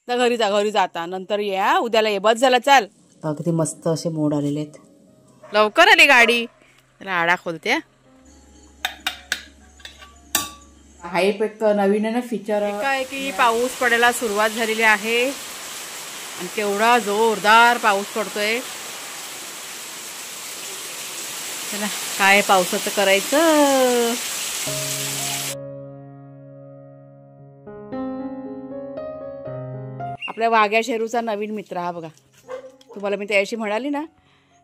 तर घरी जाता नंतर ये हा, उद्याला ये. बस झाला चाल. अगदी मस्त असे मोड आलेले आहेत. लवकर आली गाडी. त्याला आडा खोलते. हाईप एक नवीन आहे ना फीचर. काय की पाऊस पडायला सुरुवात झालेली आहे आणि केवढा जोरदार पाऊस पडतोय. चला काय पावसाचं करायचं. आपल्या वाघ्या शेरूचा नवीन मित्र हा बघा. तुम्हाला मी त्याशी म्हणाली ना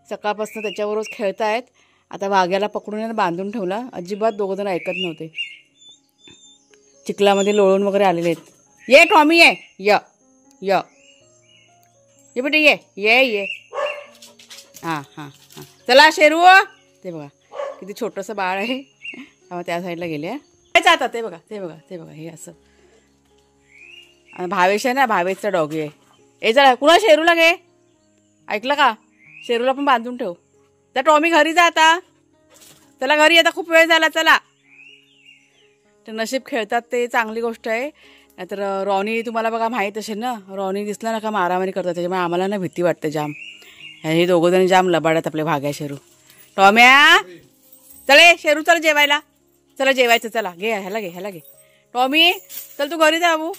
सकाळपासून त्याच्यावरच खेळतायत. आता वाघ्याला पकडून बांधून ठेवला. अजिबात दोघं जण ऐकत नव्हते. चिखलामध्ये लोळून वगैरे आलेले आहेत. ये टॉमी ये य य ये बेटे ये ये ये. हां हां हां चला शेरू. ते बघा किती छोटंसं बाळ आहे. त्या साईडला गेले. आता ते बघा ते बघा ते बघा हे असं. भावेश आहे ना भावेशचा डॉगी आहे. ए चला कुणा शेरूला घे. ऐकलं का. शेरूला पण बांधून ठेव. त्या टॉमी घरी जा आता. चला घरी आता खूप वेळ झाला. चला ते नशीब खेळतात ते चांगली गोष्ट आहे. नाहीतर रॉनी तुम्हाला बघा माहीत असेल ना. रॉनी दिसला ना का मारामारी करतात. त्याच्यामुळे आम्हाला ना भीती वाटते जाम. हे दोघं जण जाम लबाडत आपले भाग्या शेरू. टॉम्या चले शेरू चल जेवायला. चला जेवायचं. चला घे ह्याला घे. टॉमी चल तू घरी जा बाबू.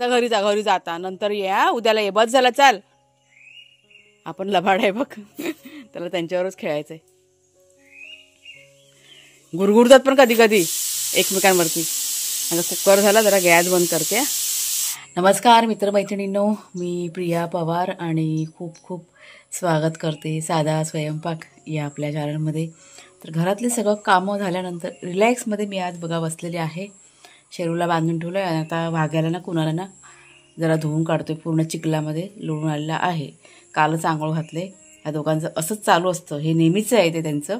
तर घरी जाता नंतर ये हा, उद्याला ये. बस झाला चाल. आपण लबाड आहे बघ. त्याला त्यांच्यावरच खेळायचंय. गुरगुरतात पण कधी कधी एकमेकांवरती. आता कुकर झाला जरा गॅस बंद करते. नमस्कार मित्रमैत्रिणींनो, मी प्रिया पवार आणि खूप खूप स्वागत करते साधा स्वयंपाक या आपल्या चॅनलमध्ये. तर घरातले सगळं कामं झाल्यानंतर रिलॅक्समध्ये मी आज बघा बसलेली आहे. शेरूला बांधून ठेवलं आहे. आता वाघ्याला ना कुणाला ना जरा धुवून काढतोय. पूर्ण चिखलामध्ये लोळून आलेला आहे. कालच आंघोळ घातले. या दोघांचं असंच चालू असतं. हे नेहमीच आहे ते त्यांचं.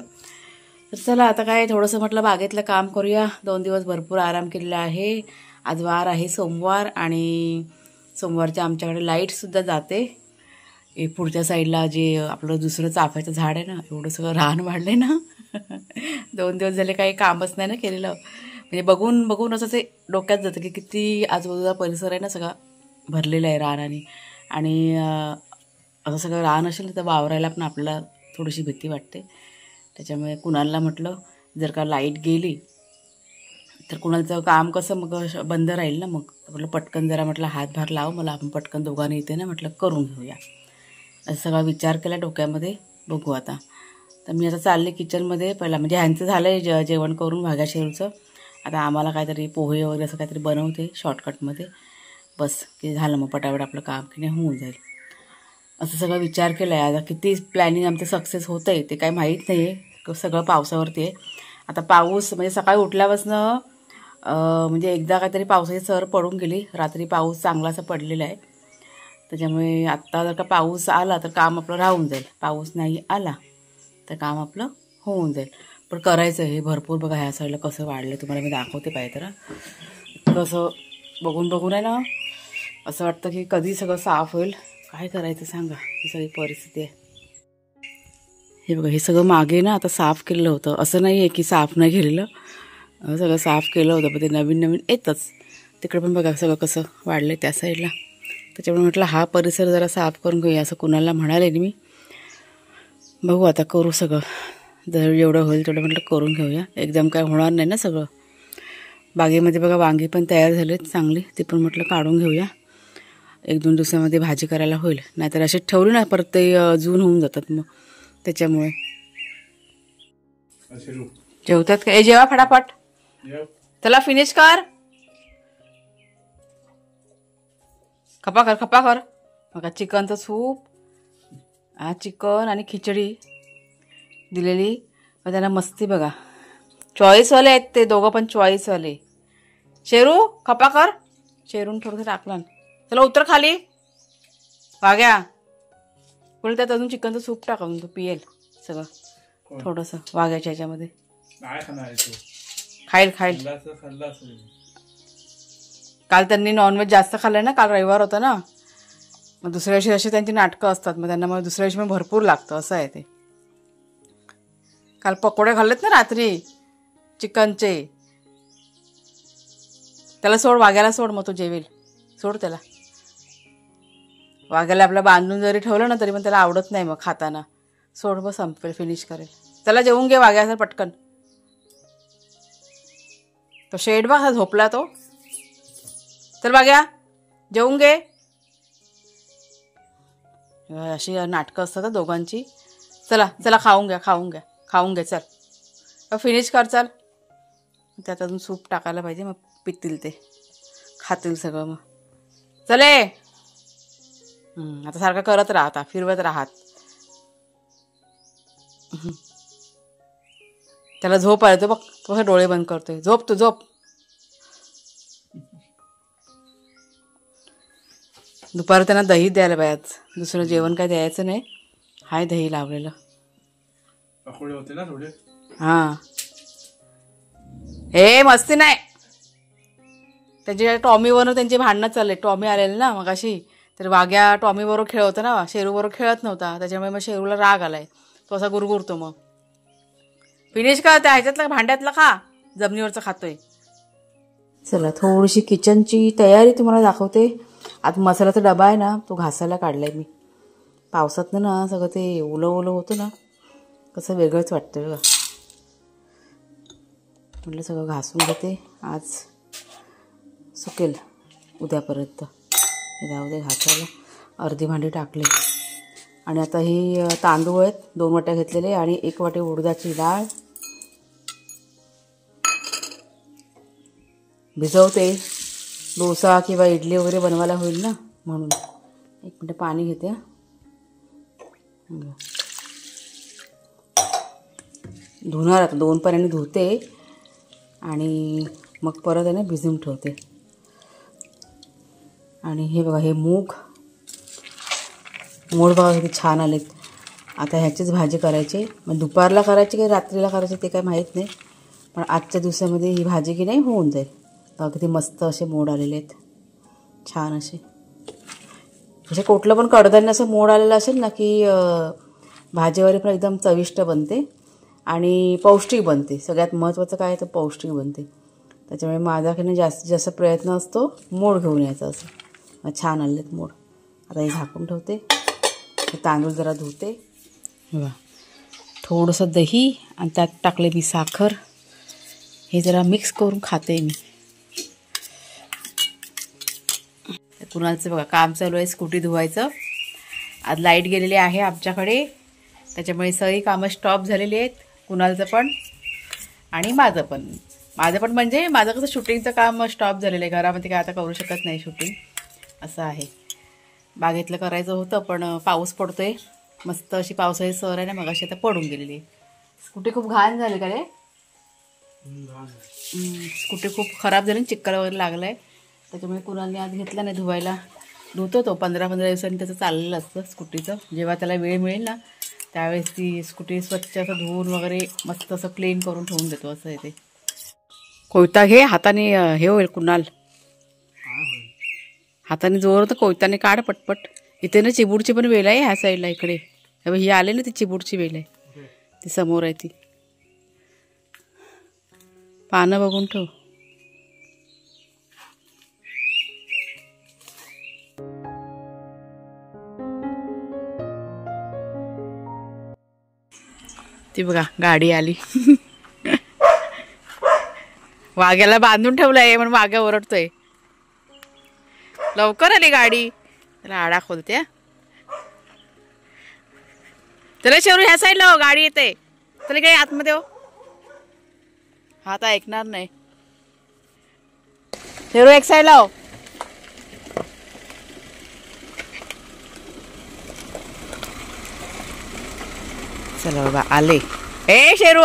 तर चला आता काय थोडंसं म्हटलं बागेतलं काम करूया. 2 दिवस भरपूर आराम केलेला आहे. आज वार आहे सोमवार आणि सोमवारच्या आमच्याकडे लाईटसुद्धा जाते. पुढच्या साईडला जे आपलं दुसरं चाफ्याचं झाड आहे ना एवढं सगळं रान वाढलं ना. 2 दिवस झाले काही कामच नाही ना केलेलं. म्हणजे बघून असं ते डोक्यात जातं की किती आजूबाजूचा परिसर आहे ना सगळा भरलेला आहे रानाने. आणि असं सगळं रान असेल तर वावरायला पण आपल्याला थोडीशी भीती वाटते. त्याच्यामुळे कुणाला म्हटलं जर का लाईट गेली तर कुणाचं काम कसं मग बंद राहील ना. मग म्हटलं पटकन जरा म्हटलं हातभार लाव मला. आपण पटकन दोघांनी इथे ना म्हटलं करून घेऊया. असं सगळा विचार केला डोक्यामध्ये. बघू आता. तर मी आता चालले किचनमध्ये. पहिला म्हणजे ह्यांचं झालं आहे जेवण करून भाग्या शेरूचं. आता आम्हाला काहीतरी पोहे वगैरे असं काहीतरी बनवते शॉर्टकटमध्ये. बस की झालं मग पटापट आपलं काम की नाही होऊन जाईल. असं सगळं विचार केला आहे. आता किती प्लॅनिंग आमचं सक्सेस होतं आहे ते काही माहीत नाही आहे. सगळं पावसावरती आहे. आता पाऊस म्हणजे सकाळी उठल्यापासनं म्हणजे एकदा काहीतरी पावसाची सर पडून गेली. रात्री पाऊस चांगला असा पडलेला आहे. त्याच्यामुळे आत्ता जर का पाऊस आला तर काम आपलं राहून जाईल. पाऊस नाही आला तर काम आपलं होऊन जाईल. पण करायचं हे भरपूर बघा. ह्या साईडला कसं वाढलं तुम्हाला मी दाखवते पाहिजे तर. कसं बघून आहे ना असं वाटतं की कधी सगळं साफ होईल. काय करायचं सांगा. ही सगळी परिस्थिती आहे. हे बघा हे सगळं मागे ना आता साफ केलेलं होतं. असं नाही आहे की साफ नाही केलेलं. सगळं साफ केलं होतं पण ते नवीन येतच. तिकडे पण बघा सगळं कसं वाढलं त्या साईडला. त्याच्यामुळे म्हटलं हा परिसर जरा साफ करून घेऊया असं कुणाला म्हणाले मी. बघू आता करू सगळं. जर एवढं होईल तेवढं म्हटलं करून घेऊया. एकदम काय होणार नाही ना सगळं. बागेमध्ये बघा वांगी पण तयार झालेत चांगली. ते पण म्हटलं काढून घेऊया. 1-2 दिवसामध्ये भाजी करायला होईल. नाहीतर असे ठेवले ना परत ते जून होऊन जातात मग. त्याच्यामुळे जेवतात का. जेवा फटाफट. त्याला फिनिश कर. खपा कर. बघा चिकनचं सूप. चिकन आणि खिचडी दिलेली. मग त्यांना मस्ती बघा. चॉईसवाले आहेत ते दोघं पण चॉईसवाले. शेरू खपा कर. शेरून थोडंसं टाकलं. चला उतर खाली. वाग्या पुढे त्यात अजून चिकनचं सूप टाकून तो पिયેल सगळं थोडंसं वाग्याच्या ह्याच्यामध्ये. खाईल. काल त्यांनी नॉनव्हेज जास्त खाल्लं ना. काल रविवार होता ना. मग दुसऱ्या दिवशी अशी त्यांची नाटकं असतात. मग त्यांना मग दुसऱ्या दिवशी मग भरपूर लागतं असं आहे ते. काल पकोडे खाल्लेत ना रात्री चिकनचे. त्याला सोड वाग्याला सोड मग तो जेवेल. सोड त्याला. वाघ्याला आपला बांधून जरी ठेवलं ना तरी पण त्याला आवडत नाही मग खाताना. सोड मग संपेल, फिनिश करेल. चला जेवून घे वाघ्या सर पटकन. तो शेड बघा झोपला तो. चल वाघ्या जेवून घे. अशी नाटकं असतात दोघांची. चला चला खाऊन घ्या खाऊन घ्या खाऊन घ्या. चल फिनिश कर. चल त्यात अजून सूप टाकायला पाहिजे, मग पितील ते, खातील सगळं मग. चले. आता सारखं करत राहा, आता फिरवत राहात. त्याला झोप आली तो बघ, तो डोळे बंद करतोय. झोप तू झोप. दुपारी त्यांना दही द्यायला पाहिजे. दुसरं जेवण काय द्यायचं नाही. हाय दही लावलेलं. होते ना थोडे. हां हे मस्ती नाही. त्यांची टॉमीबरोबर त्यांची भांडणं चालले. टॉमी आलेले ना मग अशी, तर वाघ्या टॉमीबरोबर खेळवतो ना, शेरूबरोबर खेळत नव्हता. त्याच्यामुळे मग शेरूला राग आलाय. तो असा गुरगुरतो. मग फिनिश का त्या ह्याच्यातलं भांड्यातलं खा, जमिनीवरचं खातोय. चला थोडीशी किचनची तयारी तुम्हाला दाखवते. आता मसाल्याचा डबा आहे ना, तो घासायला काढलाय मी. पावसातनं ना सगळं ते ओलं ओलं होतं ना, कसं वेगळंच वाटतं बघा. म्हटलं सगळं घासून घेते, आज सुकेल उद्यापर्यंत. जाऊ दे घासायला. अर्धी भांडी टाकली. आणि आता ही तांदूळ आहेत 2 वाट्या घेतलेले आणि 1 वाटी उडदाची डाळ भिजवते. डोसा किंवा इडली वगैरे बनवायला होईल ना, म्हणून 1 मिनिट पाणी घेते. धुणार आता 2 पाण्याने धुते आणि मग परत आहे ना भिजवून ठेवते. आणि हे बघा, हे मूग मोड बघा किती छान आलेत. आता ह्याचीच भाजी करायची. मग दुपारला करायची की रात्रीला करायची ते काय माहीत नाही, पण आजच्या दिवसामध्ये ही भाजी की नाही होऊन जाईल. बघा किती मस्त असे मोड आलेले आहेत, छान असे. म्हणजे कुठलं पण कडधान्य असं मोड आलेलं असेल ना की भाजीवरी पण एकदम चविष्ट बनते आणि पौष्टिक बनते. सगळ्यात महत्त्वाचं काय तर पौष्टिक बनते. त्याच्यामुळे माझ्याकडे जास्तीत जास्त प्रयत्न असतो मोड घेऊन यायचा. असं छान आलेत मोड. आता हे झाकून ठेवते. तांदूळ जरा धुते. थोडंसं दही आणि त्यात टाकले मी साखर. हे जरा मिक्स करून खाते मी. कुणालचं बघा काम चालू आहे स्कूटी धुवायचं. आज लाईट गेलेली आहे आमच्याकडे, त्याच्यामुळे सगळी कामं स्टॉप झालेली आहेत. कुणालचं पण आणि माझं पण. म्हणजे माझं कसं शूटिंगचं काम स्टॉप झालेलं आहे. घरामध्ये काय आता करू शकत नाही शूटिंग, असं आहे. बागेतलं करायचं होतं पण पाऊस पडतोय. मस्त अशी पावसाची सर आहे ना, मग अशी आता पडून गेलेली. स्कूटी खूप घाण झाली का रे? स्कूटी खूप खराब झाली, चिक्कल वगैरे लागलं आहे. त्याच्यामुळे कुणालने आज घेतला नाही धुवायला. धुतो तो 15-15 दिवसांनी त्याचं चाललेलं असतं स्कूटीचं. जेव्हा त्याला वेळ मिळेल ना त्यावेळेस ती स्कूटी स्वच्छ असं धुवून वगैरे मस्त असं क्लीन करून ठेवून देतो. असं आहे ते. कोयता घे हाताने, हे होईल कुणाल. हाताने जोर तर कोयताने काढ पटपट. इथे ना चिबूडची पण वेल आहे ह्या साईडला. इकडे ही आले ना ती चिबूडची वेल आहे, ती समोर आहे ती. पानं बघून ठेव. ती बघा गाडी आली. वाघ्याला बांधून ठेवलंय म्हणून वाघ्या ओरडतोय. लवकर आली गाडी. त्याला आडा खोलते. चला शेरू ह्या साईडला हो, गाडी येते. चला काही आतमध्ये हो. हा आता ऐकणार नाही. शेरू एक साईडला हो. चला बाबा आले. ए शेरू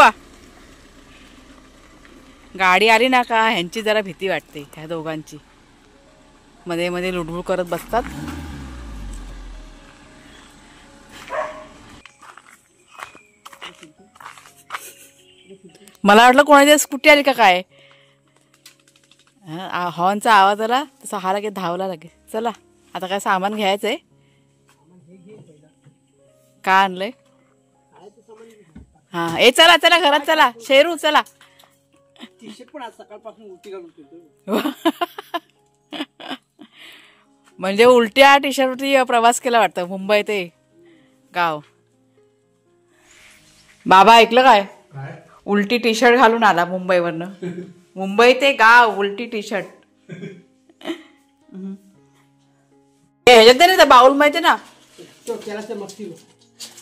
गाडी आली ना का ह्यांची जरा भीती वाटते. ह्या दोघांची मध्ये मध्ये लुडबुड करत बसतात. मला वाटलं कोणाची स्कूटी आली का काय. हॉर्नचा आवाज आला तसा हा लगेच धावला लगेच. चला आता काय सामान घ्यायचंय. का आणलंय? हा ए चला चला घरात चला. शेरू चला. म्हणजे उलट्या टी शर्टवरती प्रवास केला वाटतं मुंबई ते गाव. बाबा ऐकलं काय? उलटी टी शर्ट घालून आला मुंबईवरनं. मुंबई ते गाव उलटी टी शर्ट. ह्याच्यात नाही बाउल माहिती ना.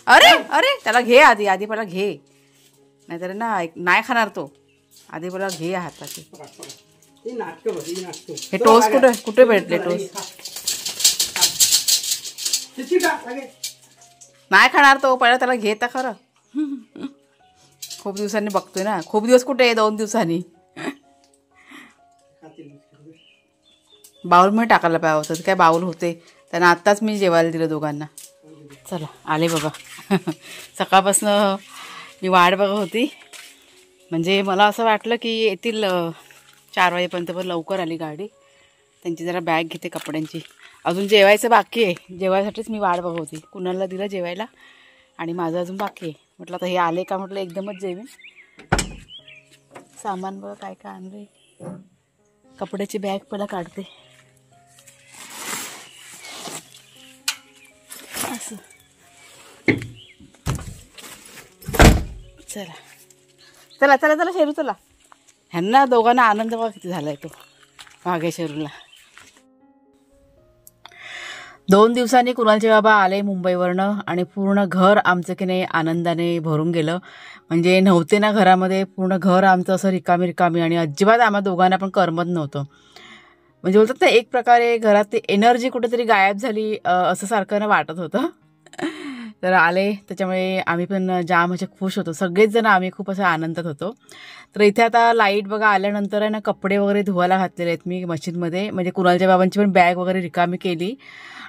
अरे अरे त्याला घे आधी आधी पहिला घे, नाहीतर ना नाही खाणार तो. आधी पहिला घे हाताची. हे टोस्ट कुठे कुठे भेटले टोस्ट? नाही खाणार तो, पहिला त्याला घे तर खरं. खूप दिवसांनी बघतोय ना. खूप दिवस कुठे 2 दिवसांनी. बाउल मध्ये टाकायला पाहिजे होतं. काय बाउल होते त्यांना. आत्ताच मी जेवायला दिलं दोघांना. चला आले बाबा. सकाळपासून मी वाट बघत होती. म्हणजे मला असं वाटलं की येतील 4 वाजेपर्यंत, पण लवकर आली गाडी. त्यांची जरा बॅग घेते कपड्यांची. अजून जेवायचं बाकी आहे. जेवायसाठीच मी वाट बघत होती. कुणाला दिलं जेवायला आणि माझं अजून बाकी आहे. म्हटलं आता हे आले का म्हटलं एकदमच जेवेन. सामान बघा काय काय आणले. कपड्याची बॅग पहिला काढते. असं चला चला चला चला शेरू चला. ह्यांना दोघांना आनंद बघा किती झालाय तो वाघेश्वरला. 2 दिवसांनी कुणालचे बाबा आले मुंबईवरनं आणि पूर्ण घर आमचं की नाही आनंदाने भरून गेलं. म्हणजे नव्हते ना घरामध्ये, पूर्ण घर आमचं असं रिकामी रिकामी आणि अजिबात आम्हा दोघांना पण करमत नव्हतं. म्हणजे बोलतात ना एक प्रकारे घरात ती एनर्जी कुठेतरी गायब झाली असं सारखं ना वाटत होतं. तर आले त्याच्यामुळे आम्ही पण जाम असे खुश होतो. सगळेच जण आम्ही खूप असं आनंदात होतो. तर इथे आता लाईट बघा आल्यानंतर आहे ना कपडे वगैरे धुवायला घातलेले आहेत मी मशीनमध्ये. म्हणजे कुणालच्या बाबांची पण बॅग वगैरे रिकामी केली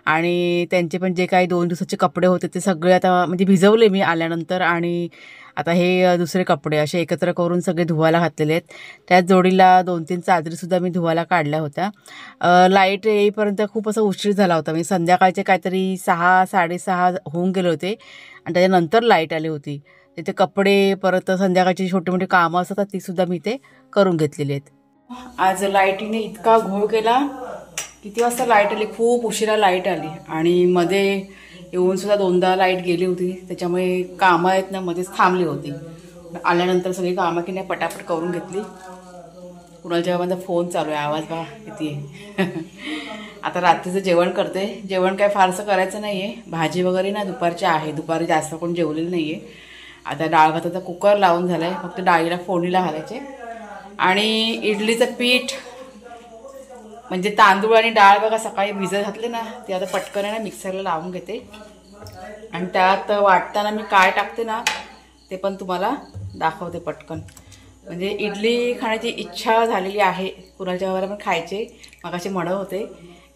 आणि त्यांचे पण जे काही 2 दिवसाचे कपडे होते ते सगळे आता म्हणजे भिजवले मी आल्यानंतर. आणि आता हे दुसरे कपडे असे एकत्र करून सगळे धुवायला घातलेले आहेत. त्याच जोडीला 2-3 चादरीसुद्धा मी धुवायला काढल्या होत्या. लाईट येईपर्यंत खूप असं उशीर झाला होता. म्हणजे संध्याकाळचे काहीतरी 6-6:30 होऊन गेले होते आणि त्याच्यानंतर लाईट आली होती. तिथे कपडे परत संध्याकाळची छोटी मोठी कामं असतात तीसुद्धा मी ते करून घेतलेली आहेत. आज लाईटीने इतका घोळ केला. किती वाजता लाईट आली? खूप उशिरा लाईट आली आणि मध्ये येऊन सुद्धा 2दा लाईट गेली होती. त्याच्यामुळे कामं आहेत ना मध्येच थांबली होती. आल्यानंतर सगळी कामं की नाही पटापट करून घेतली. कुणालच्या बाबांचा फोन चालू आहे. आवाज बघा किती आहे. आता रात्रीचं जेवण करते. जेवण काय फारसं करायचं नाही आहे. भाजी वगैरे ना दुपारची आहे. दुपारी जास्त कोण जेवलेलं नाही आहे. आता डाळ भाताचा कुकर लावून झाला आहे. फक्त डाळीला फोडणीला घालायचे. आणि इडलीचं पीठ म्हणजे तांदूळ आणि डाळ बघा सकाळी भिजत घातले ना ते आता पटकन आहे ना मिक्सरला लावून घेते. आणि त्यात वाटताना मी काय टाकते ना ते पण तुम्हाला दाखवते पटकन. म्हणजे इडली खाण्याची इच्छा झालेली आहे. कुणालच्या बाबाला पण खायचे. मगाशी म्हणत होते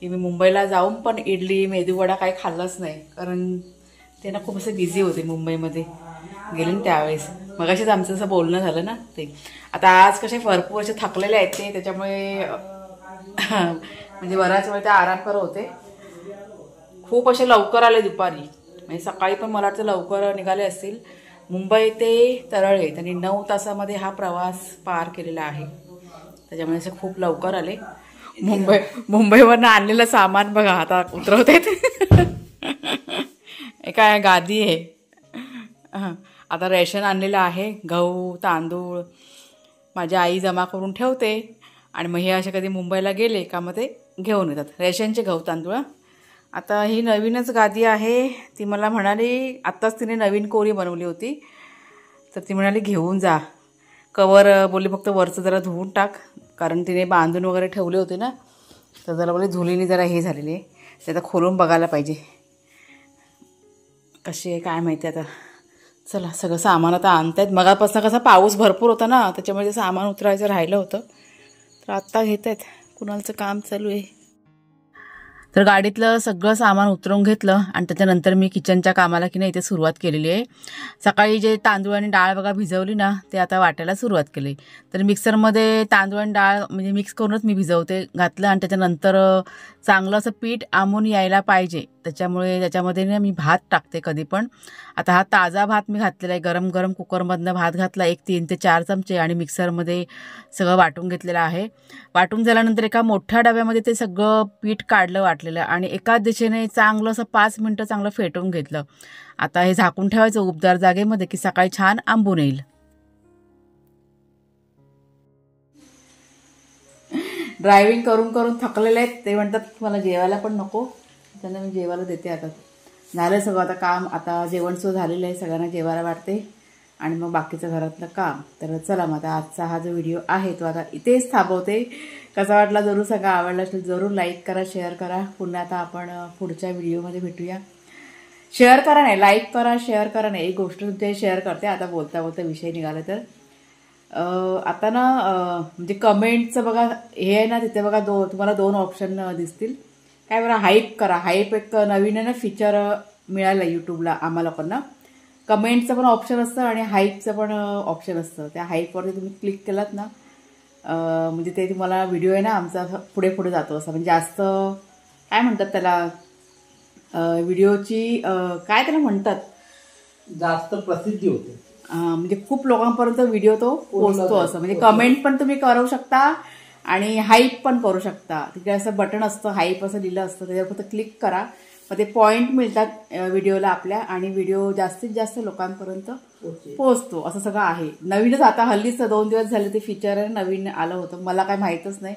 की मी मुंबईला जाऊन पण इडली मेदूवडा काही खाल्लंच नाही. कारण ते ना खूप असं बिझी होते मुंबईमध्ये गेले ना त्यावेळेस. मगाशीच आमचं असं बोलणं झालं ना ते. आता आज कसे भरपूर असे थकलेले आहेत ते त्याच्यामुळे म्हणजे बराच वेळ ते आराम करत होते. खूप असे लवकर आले दुपारी. म्हणजे सकाळी पण मला वाटतं लवकर निघाले असतील. मुंबई ते तरळे त्यांनी 9 तासामध्ये हा प्रवास पार केलेला आहे. त्याच्यामुळे असे खूप लवकर आले. मुंबईवरनं आणलेलं सामान बघा आता उतरवत आहेत. काय गादी आहे. आता रेशन आणलेलं आहे. गहू तांदूळ माझी आई जमा करून ठेवते आणि मग हे असे कधी मुंबईला गेले का मग ते घेऊन येतात रेशनचे गहू तांदूळ. आता ही नवीनच गादी आहे. ती मला म्हणाली आत्ताच तिने नवीन कोरी बनवली होती तर ती म्हणाली घेऊन जा. कवर बोलली फक्त वरचं जरा धुवून टाक कारण तिने बांधून वगैरे ठेवले होते ना तर जरा बोलली धुलीने जरा हे झालेली आहे. ते आता खोलून बघायला पाहिजे कशी आहे काय माहिती आता. चला सगळं सामान आता आणतायत. मगापासून कसा पाऊस भरपूर होता ना त्याच्यामुळे ते सामान उतरायचं राहिलं होतं तर आत्ता घेत आहेत. कुणालचं काम चालू आहे. तर गाडीतलं सगळं सामान उतरवून घेतलं आणि त्याच्यानंतर मी किचनच्या कामाला की नाही इथे सुरुवात केलेली आहे. सकाळी जे तांदूळ आणि डाळ बघा भिजवली ना ते आता वाटायला सुरुवात केली. तर मिक्सरमध्ये तांदूळ आणि डाळ म्हणजे मिक्स करूनच मी भिजवते घातलं आणि त्याच्यानंतर चांगलं असं पीठ आंबून यायला पाहिजे त्याच्यामुळे त्याच्यामध्ये ना मी भात टाकते कधी पण. आता हा ताजा भात मी घातलेला आहे, गरम गरम कुकरमधनं भात घातला, 3 ते 4 चमचे, आणि मिक्सरमध्ये सगळं वाटून घेतलेलं आहे. वाटून झाल्यानंतर एका मोठ्या डब्यामध्ये ते सगळं पीठ काढलं वाटलेलं, आणि एका दिशेने चांगलं असं 5 मिनटं चांगलं फेटून घेतलं. आता हे झाकून ठेवायचं उबदार जागेमध्ये की सकाळी छान आंबून येईल. ड्रायव्हिंग करून करून थकलेले आहेत ते, म्हणतात मला जेवायला पण नको, त्यांना मी जेवायला देते. आता झालं सगळं, आता काम, आता जेवण सुरू झालेलं आहे, सगळ्यांना जेवायला वाटते आणि मग बाकीचं घरातलं काम. तर चला मग आता आजचा हा जो व्हिडिओ आहे तो आता इथेच थांबवते. कसा वाटला जरूर सांगा, आवडला असेल जरूर लाईक करा, शेअर करा. पुन्हा आता आपण पुढच्या व्हिडिओमध्ये भेटूया. शेअर करा नाही, लाईक करा, शेअर करा नाही, एक गोष्ट तुमच्या शेअर करते. आता बोलता बोलता विषय निघाला तर आता ना म्हणजे कमेंटचं बघा हे आहे ना, तिथे बघा तुम्हाला 2 ऑप्शन दिसतील. काय बरं, हाईप करा. हाईप एक नवीन आहे ना फीचर मिळालं यूट्यूबला आम्हाला पण ना. कमेंटचं पण ऑप्शन असतं आणि हाईपचं पण ऑप्शन असतं. त्या हाईपवरती तुम्ही क्लिक केलात ना म्हणजे ते तुम्हाला व्हिडिओ आहे ना आमचा पुढे पुढे जातो असं. म्हणजे जास्त काय म्हणतात त्याला, व्हिडिओची काय त्याला म्हणतात, जास्त प्रसिद्धी होते. म्हणजे खूप लोकांपर्यंत व्हिडिओ तो पोहोचतो असं. म्हणजे कमेंट पण तुम्ही करू शकता आणि हाईप पण करू शकता. तिकडे असं बटन असतं, हाईप असं लिहिलं असतं, त्याच्यावर फक्त क्लिक करा, मग ते पॉईंट मिळतात व्हिडिओला आपल्या, आणि व्हिडिओ जास्तीत जास्त लोकांपर्यंत पोहोचतो. असं सगळं आहे. नवीनच आता हल्लीच 2 दिवस झाले ते फीचर नवीन आलं होतं, मला काय माहीतच नाही.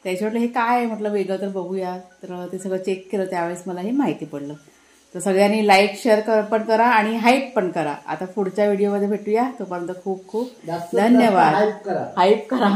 त्याच्यावर हे काय आहे म्हटलं वेगळं, तर बघूया. तर ते सगळं चेक केलं, त्यावेळेस मला हे माहिती पडलं. तर सगळ्यांनी लाईक शेअर पण करा आणि हाईप पण करा. आता पुढच्या व्हिडिओमध्ये भेटूया, तोपर्यंत खूप खूप धन्यवाद. हाईप करा. हाईप करा.